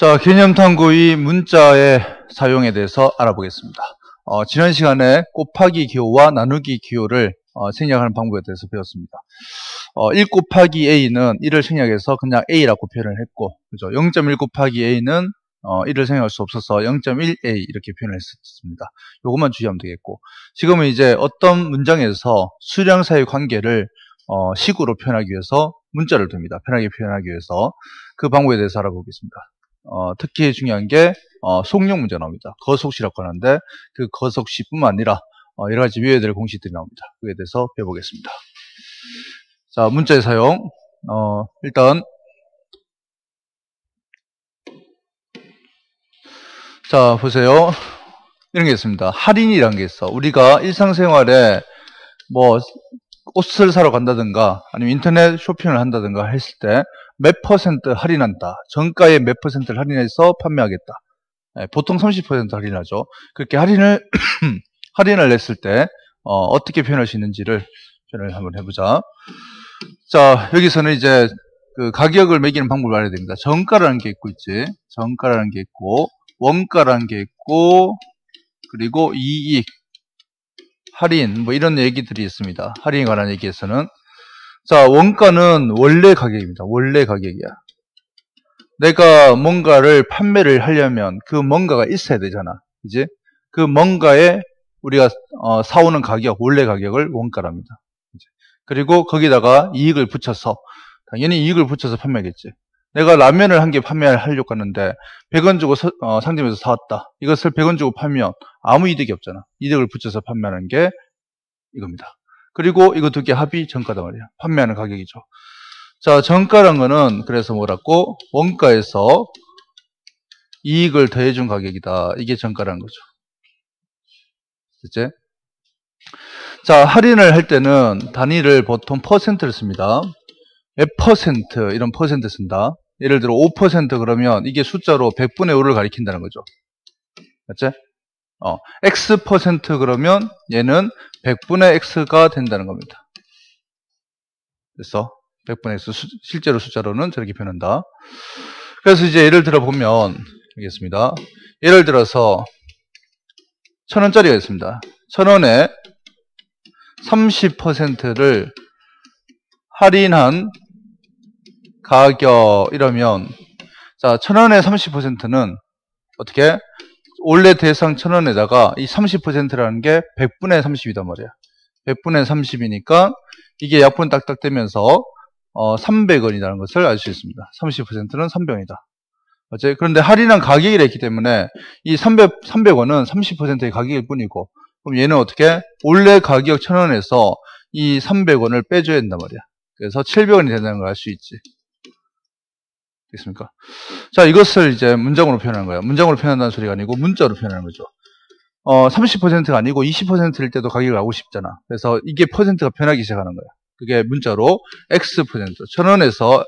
자, 개념탐구의 문자의 사용에 대해서 알아보겠습니다. 지난 시간에 곱하기 기호와 나누기 기호를 생략하는 방법에 대해서 배웠습니다. 1 곱하기 a는 1을 생략해서 그냥 a라고 표현을 했고, 그죠? 0.1 곱하기 a는 1을 생략할 수 없어서 0.1a 이렇게 표현을 했습니다. 요것만 주의하면 되겠고, 지금은 이제 어떤 문장에서 수량 사이의 관계를 식으로 표현하기 위해서 문자를 둡니다. 편하게 표현하기 위해서 그 방법에 대해서 알아보겠습니다. 특히 중요한 게 속력 문제 나옵니다. 거속시라고 하는데 그 거속시뿐만 아니라 여러 가지 외워야 될 공식들이 나옵니다. 그에 대해서 배워보겠습니다. 자, 문자의 사용. 일단 자 보세요. 이런 게 있습니다. 할인이라는 게 있어. 우리가 일상생활에 뭐 옷을 사러 간다든가 아니면 인터넷 쇼핑을 한다든가 했을 때 몇 퍼센트 할인한다. 정가의 몇 퍼센트를 할인해서 판매하겠다. 보통 30% 할인하죠. 그렇게 할인을 했을 때 어떻게 표현할 수 있는지를 표현을 한번 해보자. 자, 여기서는 이제 그 가격을 매기는 방법을 알아야 됩니다. 정가라는 게 있고 있지. 정가라는 게 있고 원가라는 게 있고 그리고 이익, 할인 뭐 이런 얘기들이 있습니다. 할인에 관한 얘기에서는 자, 원가는 원래 가격입니다. 원래 가격이야. 내가 뭔가를 판매를 하려면 그 뭔가가 있어야 되잖아. 그지? 그 뭔가에 우리가 사오는 가격, 원래 가격을 원가랍니다. 그치? 그리고 거기다가 이익을 붙여서 당연히 이익을 붙여서 판매하겠지. 내가 라면을 한 개 판매하려고 하는데 100원 주고 상점에서 사왔다. 이것을 100원 주고 팔면 아무 이득이 없잖아. 이득을 붙여서 판매하는 게 이겁니다. 그리고 이거 두 개 합이 정가다 말이야. 판매하는 가격이죠. 자, 정가란 거는 그래서 뭐라고? 원가에서 이익을 더해준 가격이다. 이게 정가라는 거죠. 됐지? 자, 할인을 할 때는 단위를 보통 퍼센트를 씁니다. 몇 퍼센트 이런 퍼센트 쓴다. 예를 들어 5% 그러면 이게 숫자로 100분의 5를 가리킨다는 거죠. 맞지? X% 그러면 얘는 100분의 X가 된다는 겁니다. 그래서 100분의 X 실제로 숫자로는 저렇게 표현한다. 그래서 이제 예를 들어 보면 알겠습니다. 예를 들어서 1,000원짜리가 있습니다. 1,000원에 30%를 할인한 가격 이러면 자, 1,000원에 30%는 어떻게? 원래 대상 1,000원에다가 이 30%라는 게 100분의 30이단 말이야. 100분의 30이니까 이게 약분 딱딱 되면서 300원이라는 것을 알 수 있습니다. 30%는 300원이다. 맞지? 그런데 할인한 가격이라 했기 때문에 이 300원은 30%의 가격일 뿐이고, 그럼 얘는 어떻게? 원래 가격 1,000원에서 이 300원을 빼줘야 된단 말이야. 그래서 700원이 된다는 걸 알 수 있지. 됐습니까? 자, 이것을 이제 문장으로 표현하는 거예요. 문장으로 표현한다는 소리가 아니고 문자로 표현하는 거죠. 30%가 아니고 20%일 때도 가격을 알고 싶잖아. 그래서 이게 퍼센트가 변하기 시작하는 거야. 그게 문자로 X%. 1,000원에서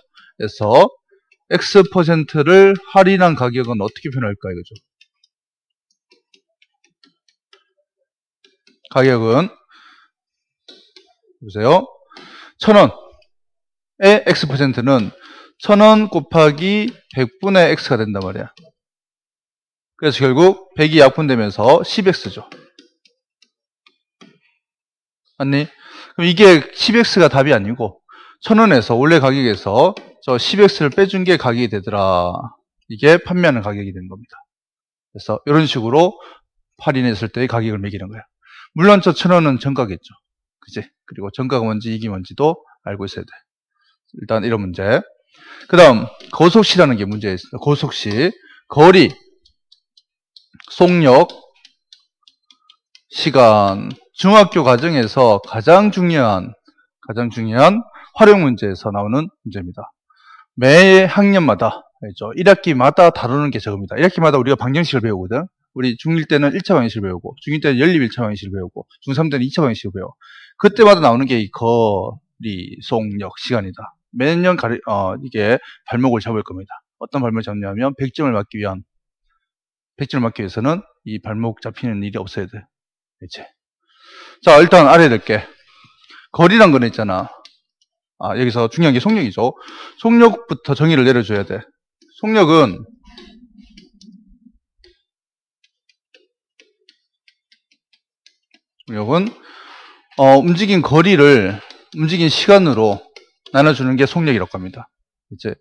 X%를 할인한 가격은 어떻게 표현할까 이거죠. 가격은 보세요. 1,000원의 X%는 1,000원 곱하기 100분의 X가 된단 말이야. 그래서 결국 100이 약분되면서 10X죠. 맞니? 그럼 이게 10X가 답이 아니고 1,000원에서 원래 가격에서 저 10X를 빼준 게 가격이 되더라. 이게 판매하는 가격이 된 겁니다. 그래서 이런 식으로 할인했을 때의 가격을 매기는 거야. 물론 저 1,000원은 정가겠죠. 그치? 그리고 정가가 뭔지 이익이 뭔지도 알고 있어야 돼. 일단 이런 문제. 그 다음 거속시라는 게 문제에 있습니다. 거속시, 거리, 속력, 시간. 중학교 과정에서 가장 중요한 활용 문제에서 나오는 문제입니다. 매 학년마다, 그렇죠? 1학기마다 다루는 게 저겁니다. 1학기마다 우리가 방정식을 배우거든. 우리 중1 때는 1차 방정식을 배우고, 중2 때는 연립 1차 방정식을 배우고, 중3 때는 2차 방정식을 배워. 그때마다 나오는 게 이 거리, 속력, 시간이다. 매년 이게 발목을 잡을 겁니다. 어떤 발목을 잡냐면 100점을 맞기 위해서는 이 발목 잡히는 일이 없어야 돼. 그치? 자, 일단 알아야 될 게 거리란 거는 있잖아. 여기서 중요한 게 속력이죠. 속력부터 정의를 내려줘야 돼. 속력은 속력은 움직인 거리를 움직인 시간으로 나눠주는 게 속력이라고 합니다. 이제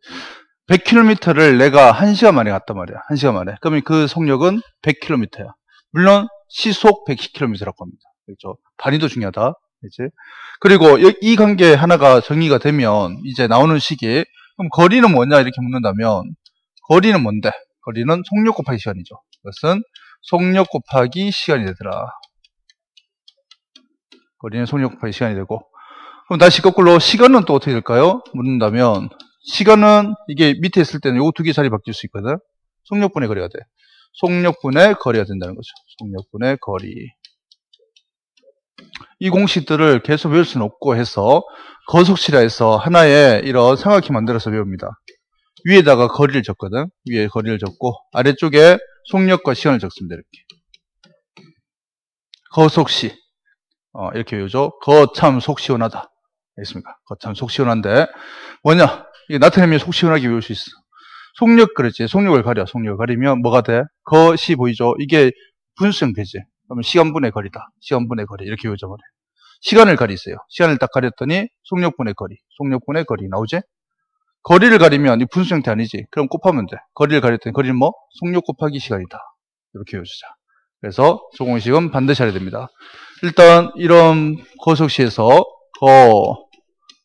100km를 내가 1시간 만에 갔단 말이야. 1시간 만에. 그러면 그 속력은 100km야. 물론 시속 110km라고 합니다. 그렇죠? 단위도 중요하다. 이제 그리고 이 관계 하나가 정의가 되면 이제 나오는 식이 그럼 거리는 뭐냐 이렇게 묻는다면 거리는 뭔데? 거리는 속력 곱하기 시간이죠. 그것은 속력 곱하기 시간이 되더라. 거리는 속력 곱하기 시간이 되고 그럼 다시 거꾸로 시간은 또 어떻게 될까요? 묻는다면 시간은 이게 밑에 있을 때는 요 두 개 자리 바뀔 수 있거든. 속력분의 거리가 돼. 속력분의 거리가 된다는 거죠. 속력분의 거리. 이 공식들을 계속 외울 수는 없고 해서 거속실화에서 하나의 이런 삼각형 만들어서 외웁니다. 위에다가 거리를 적거든. 위에 거리를 적고 아래쪽에 속력과 시간을 적습니다. 이렇게. 거속시. 이렇게 외우죠. 참 속 시원하다. 알겠습니까? 참 속 시원한데 뭐냐? 이게 나타내면 속 시원하게 외울 수 있어. 속력 그랬지. 속력을 가려. 속력을 가리면 뭐가 돼? 거시 보이죠? 이게 분수형 되지. 그러면 시간분의 거리다. 시간분의 거리 이렇게 외우자 말이야. 시간을 가리세요. 시간을 딱 가렸더니 속력분의 거리. 속력분의 거리 나오지? 거리를 가리면 이 분수 형태 아니지. 그럼 곱하면 돼. 거리를 가렸더니 거리는 뭐? 속력 곱하기 시간이다. 이렇게 외워주자. 그래서 저 공식은 반드시 알아야 됩니다. 일단 이런 거속시에서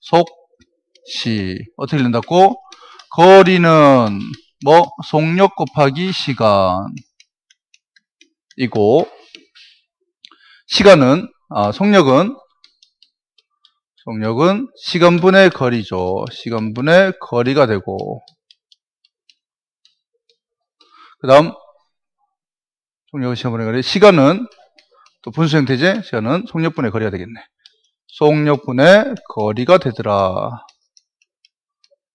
거속시 어떻게 된다고? 거리는 뭐 속력 곱하기 시간이고 시간은 속력은 시간분의 거리죠. 시간분의 거리가 되고 그 다음 속력은 시간분의 거리 시간은 또 분수 형태지. 시간은 속력분의 거리가 되겠네. 속력분의 거리가 되더라.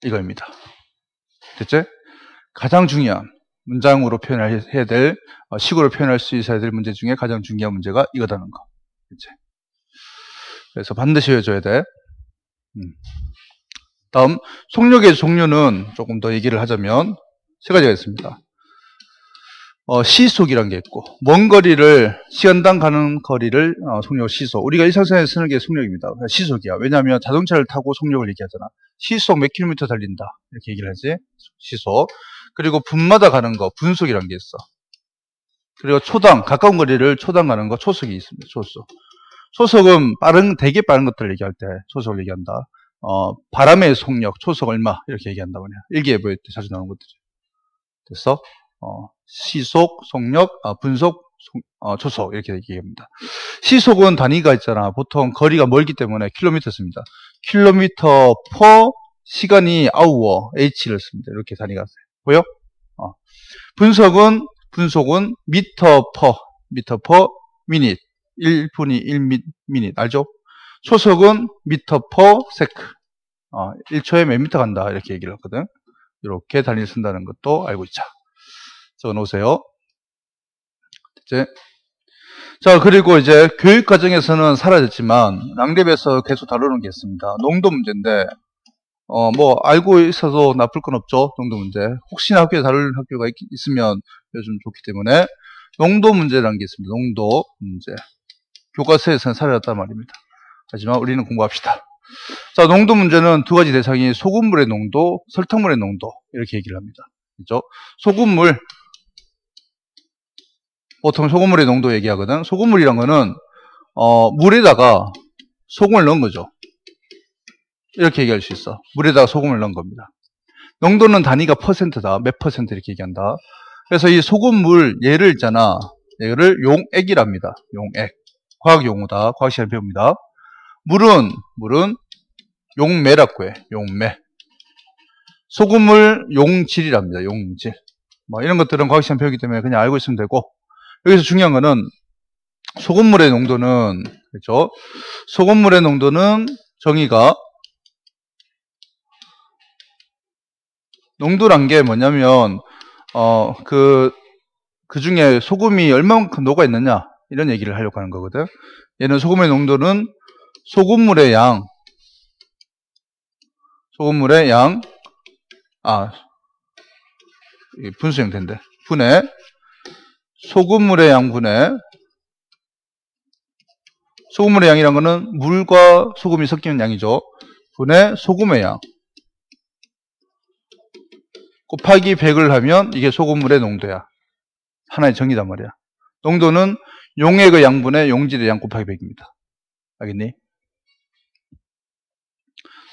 이거입니다. 됐죠? 가장 중요한 문장으로 표현해야 될 식으로 표현할 수 있어야 될 문제 중에 가장 중요한 문제가 이거다는 거. 그치? 그래서 반드시 외워줘야 돼. 다음 속력의 종류는 조금 더 얘기를 하자면 세 가지가 있습니다. 시속이란 게 있고 먼 거리를 시간당 가는 거리를 속력 시속. 우리가 일상생활에 쓰는 게 속력입니다. 시속이야. 왜냐하면 자동차를 타고 속력을 얘기하잖아. 시속 몇 킬로미터 달린다 이렇게 얘기를 하지. 시속. 그리고 분마다 가는 거 분속이란 게 있어. 그리고 초당 가까운 거리를 초당 가는 거 초속이 있습니다. 초속. 초속은 되게 빠른 것들을 얘기할 때 초속을 얘기한다. 바람의 속력 초속 얼마 이렇게 얘기한다고 해요. 일기예보에 자주 나오는 것들이죠. 됐어? 시속, 속력, 분속, 초속 이렇게 얘기합니다. 시속은 단위가 있잖아. 보통 거리가 멀기 때문에 킬로미터 씁니다. 킬로미터 퍼 시간이 아워 H를 씁니다. 이렇게 단위가 보여? 분속은 미터 퍼 미닛 1분이 1미닛 알죠? 초속은 미터 퍼 세크 1초에 몇 미터 간다 이렇게 얘기를 하거든. 이렇게 단위를 쓴다는 것도 알고 있자. 적어놓으세요. 이제 자 그리고 이제 교육 과정에서는 사라졌지만 랑랩에서 계속 다루는 게 있습니다. 농도 문제인데 뭐 알고 있어도 나쁠 건 없죠. 농도 문제. 혹시나 학교에 다룰 학교가 있으면 요즘 좋기 때문에 농도 문제라는 게 있습니다. 농도 문제. 교과서에서는 사라졌단 말입니다. 하지만 우리는 공부합시다. 자, 농도 문제는 두 가지 대상이 소금물의 농도, 설탕물의 농도 이렇게 얘기를 합니다. 그죠? 소금물 보통 소금물의 농도 얘기하거든. 소금물이란 거는 물에다가 소금을 넣은 거죠. 이렇게 얘기할 수 있어. 물에다가 소금을 넣은 겁니다. 농도는 단위가 퍼센트다. 몇 퍼센트 이렇게 얘기한다. 그래서 이 소금물 얘를 있잖아. 얘를 용액이랍니다. 용액. 과학 용어다. 과학 시간에 배웁니다. 물은 용매라고 해. 용매. 소금물 용질이랍니다. 용질. 뭐 이런 것들은 과학 시간 배우기 때문에 그냥 알고 있으면 되고 여기서 중요한 거는 소금물의 농도는 그렇죠? 소금물의 농도는 정의가 농도란 게 뭐냐면 그 중에 소금이 얼마만큼 녹아 있느냐 이런 얘기를 하려고 하는 거거든. 얘는 소금의 농도는 소금물의 양 분수 형태인데 분해 소금물의 양분의 소금물의 양이란 거는 물과 소금이 섞이는 양이죠. 분의 소금의 양 곱하기 100을 하면 이게 소금물의 농도야. 하나의 정의단 말이야. 농도는 용액의 양분의 용질의 양 곱하기 100입니다. 알겠니?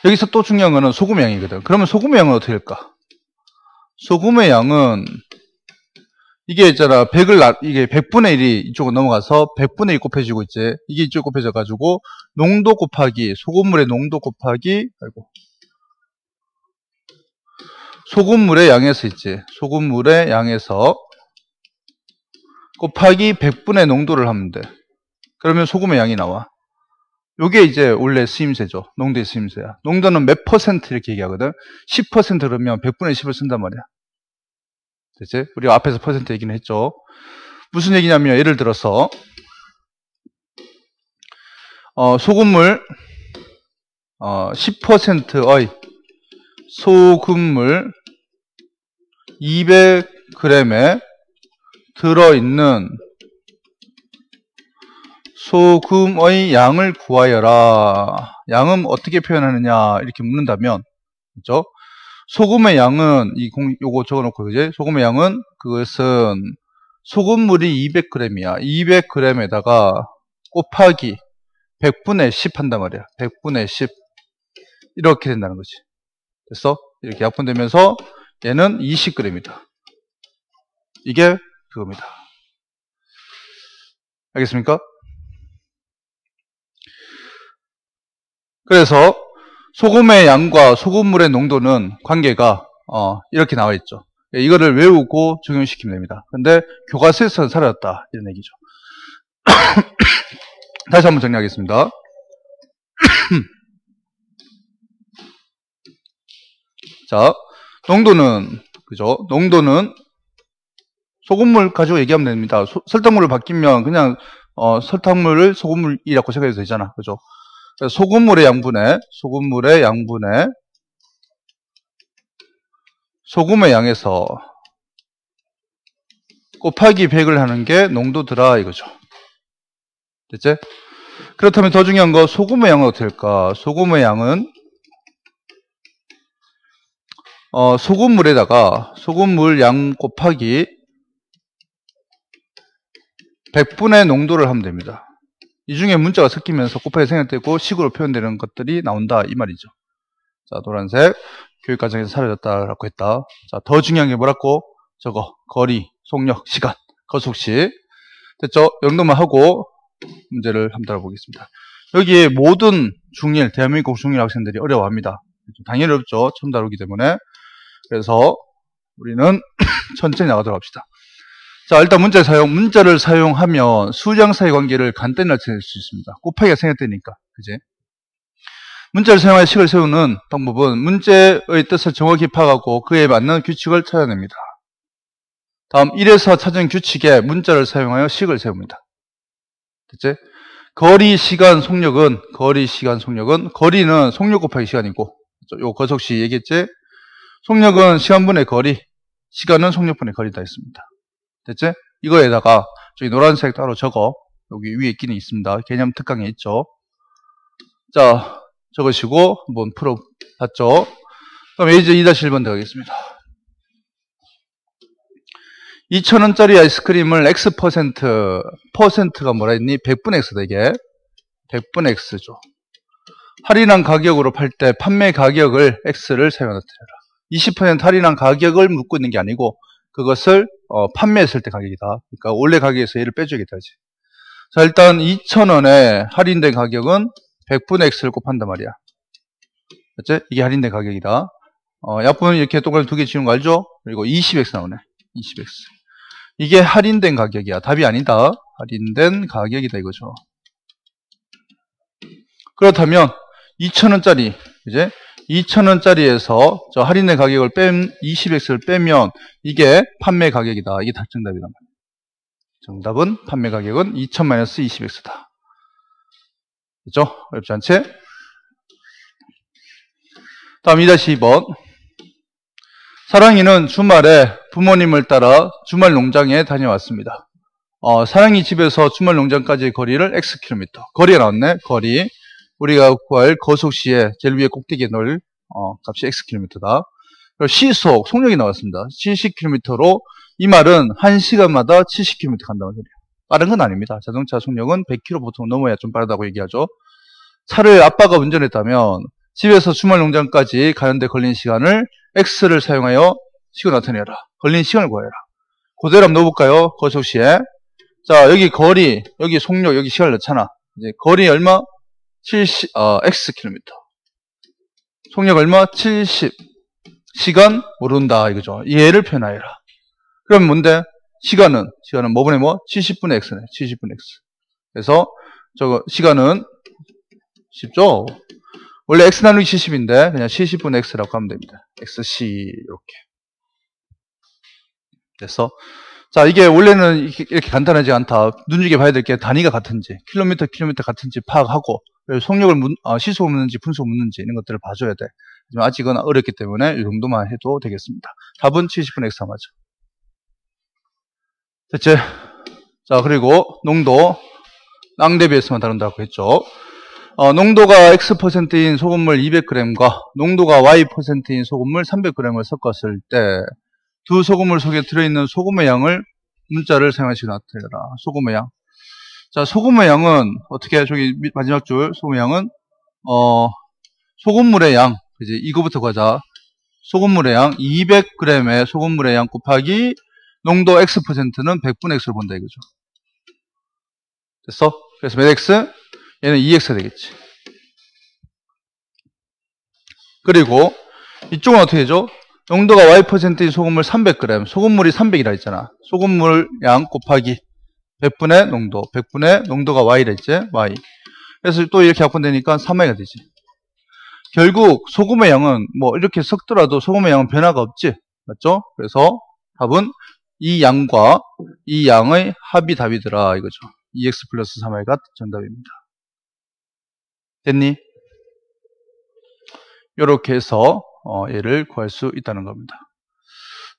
여기서 또 중요한 거는 소금의 양이거든. 그러면 소금의 양은 어떻게 될까? 소금의 양은 이게 있잖아. 이게 100분의 1이 이쪽으로 넘어가서 100분의 1 곱해지고 있지. 이게 이쪽 곱해져 가지고 농도 곱하기 소금물의 농도 곱하기 소금물의 양에서 있지. 소금물의 양에서 곱하기 100분의 농도를 하면 돼. 그러면 소금의 양이 나와. 요게 이제 원래 스임새죠. 농도의 스임새야. 농도는 몇 퍼센트 이렇게 얘기하거든. 10% 그러면 100분의 10을 쓴단 말이야. 됐지? 우리가 앞에서 퍼센트 얘기는 했죠. 무슨 얘기냐면 예를 들어서 소금물 10%의 소금물 200g에 들어있는 소금의 양을 구하여라. 양은 어떻게 표현하느냐 이렇게 묻는다면, 그죠? 소금의 양은 요거 적어놓고, 그지? 소금의 양은 그것은 소금물이 200g이야. 200g에다가 곱하기 100분의 10 한단 말이야. 100분의 10 이렇게 된다는 거지. 됐어? 이렇게 약분되면서 얘는 20g이다. 이게 그겁니다. 알겠습니까? 그래서 소금의 양과 소금물의 농도는 관계가 이렇게 나와 있죠. 이거를 외우고 적용시키면 됩니다. 근데 교과서에서는 사라졌다 이런 얘기죠. 다시 한번 정리하겠습니다. 자, 농도는 그죠? 농도는 소금물 가지고 얘기하면 됩니다. 설탕물을 바뀌면 그냥 설탕물을 소금물이라고 생각해도 되잖아. 그죠? 소금물의 양분에 소금의 양에서 곱하기 100을 하는 게 농도더라 이거죠. 됐지? 그렇다면 더 중요한 거 소금의 양은 어떻게 될까? 소금의 양은 소금물에다가 소금물 양 곱하기 100분의 농도를 하면 됩니다. 이 중에 문자가 섞이면서 곱하기 생략되고 식으로 표현되는 것들이 나온다 이 말이죠. 자, 노란색 교육과정에서 사라졌다라고 했다. 자, 더 중요한 게 뭐라고? 저거 거리, 속력, 시간, 거속시 됐죠? 이 정도만 하고 문제를 한번 다뤄보겠습니다. 여기에 모든 중1 대한민국 중1 학생들이 어려워합니다. 당연히 어렵죠. 처음 다루기 때문에. 그래서 우리는 천천히 나가도록 합시다. 자, 일단 문자를 사용하면 수량 사이 관계를 간단히 나타낼 수 있습니다. 곱하기가 생략되니까. 그지? 문자를 사용하여 식을 세우는 방법은 문제의 뜻을 정확히 파악하고 그에 맞는 규칙을 찾아냅니다. 다음 1에서 찾은 규칙에 문자를 사용하여 식을 세웁니다. 됐지? 거리, 시간, 속력은 거리는 속력 곱하기 시간이고 요 거속시 얘기했지? 속력은 시간분의 거리, 시간은 속력분의 거리다 했습니다. 됐지? 이거에다가 저기 노란색 따로 적어. 여기 위에 있기는 있습니다. 개념 특강에 있죠. 자, 적으시고 한번 풀어봤죠. 그럼 이제 2-1번 들어가겠습니다. 2,000원짜리 아이스크림을 X%가 뭐라 했니? 100분의 X다 이게. 100분의 X죠. 할인한 가격으로 팔 때 판매 가격을 X를 사용해 나타내라. 20% 할인한 가격을 묻고 있는 게 아니고 그것을 판매했을 때 가격이다. 그러니까 원래 가격에서 얘를 빼줘야겠다지. 자, 일단 2,000원에 할인된 가격은 100분의 X를 곱한단 말이야. 맞지? 이게 할인된 가격이다. 약분은 이렇게 동그라미 2개 지운 거 알죠? 그리고 20X 나오네. 20X. 이게 할인된 가격이야. 답이 아니다. 할인된 가격이다 이거죠. 그렇다면 2,000원짜리 이제 2,000원짜리에서 저 할인된 가격을 뺀 20X를 빼면 이게 판매 가격이다. 이게 정답이다. 정답은 판매 가격은 2,000-20X다. 그렇죠? 어렵지 않지? 다음 2-2번. 사랑이는 주말에 부모님을 따라 주말 농장에 다녀왔습니다. 사랑이 집에서 주말 농장까지의 거리를 Xkm. 거리가 나왔네. 거리. 우리가 구할 거속시에 제일 위에 꼭대기에 넣을 값이 Xkm다. 그리고 시속, 속력이 나왔습니다. 70km로 이 말은 1시간마다 70km 간다는 소리예요. 빠른 건 아닙니다. 자동차 속력은 100km 보통 넘어야 좀 빠르다고 얘기하죠. 차를 아빠가 운전했다면 집에서 주말 농장까지 가는데 걸린 시간을 X를 사용하여 시간 나타내라. 걸린 시간을 구해라. 그대로 한번 넣어볼까요? 거속시에. 자, 여기 거리, 여기 속력, 여기 시간을 넣잖아. 이제 거리 얼마? 70, Xkm. 속력 얼마? 70. 시간 모른다 이거죠. 얘를 표현하여라. 그럼 뭔데? 시간은 뭐분의 뭐? 70분의 X네. 70분의 X. 그래서 저거 시간은 쉽죠? 원래 X 나누기 70인데 그냥 70분의 X라고 하면 됩니다. XC 이렇게. 그래서 자, 이게 원래는 이렇게 간단하지 않다. 눈여겨 봐야 될 게 단위가 같은지, 킬로미터 같은지 파악하고, 속력을, 시속을 묻는지, 분속을 묻는지, 이런 것들을 봐줘야 돼. 하지만 아직은 어렵기 때문에 이 정도만 해도 되겠습니다. 답은 70분의 X가 맞죠. 됐지? 자, 그리고 농도, 랑 대비해서만 다룬다고 했죠. 농도가 X%인 소금물 200g과 농도가 Y%인 소금물 300g을 섞었을 때, 두 소금물 속에 들어있는 소금의 양을 문자를 사용하시고 나타내라. 소금의 양. 자, 소금의 양은 어떻게 저기 마지막 줄 소금의 양은 소금물의 양. 이제 이거부터 가자. 소금물의 양 200g의 소금물의 양 곱하기 농도 X%는 100분의 X를 본다 이거죠. 됐어? 그래서 몇 X? 얘는 2X가 되겠지. 그리고 이쪽은 어떻게 되죠? 농도가 Y%인 소금물 300g, 소금물이 300이라 했잖아. 소금물 양 곱하기 100분의 농도, 100분의 농도가 Y라 했지? Y. 그래서 또 이렇게 약분되니까 3Y가 되지. 결국 소금의 양은 뭐 이렇게 섞더라도 소금의 양은 변화가 없지. 맞죠? 그래서 답은 이 양과 이 양의 합이 답이더라 이거죠. 2X 플러스 3Y가 정답입니다. 됐니? 이렇게 해서 얘를 구할 수 있다는 겁니다.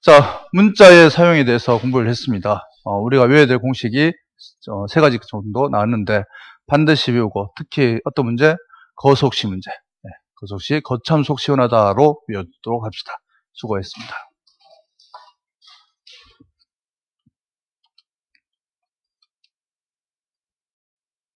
자, 문자의 사용에 대해서 공부를 했습니다. 우리가 외워야 될 공식이 3가지 정도 나왔는데 반드시 외우고 특히 어떤 문제? 거속시 문제. 네, 거속시 거참 속 시원하다로 외우도록 합시다. 수고했습니다.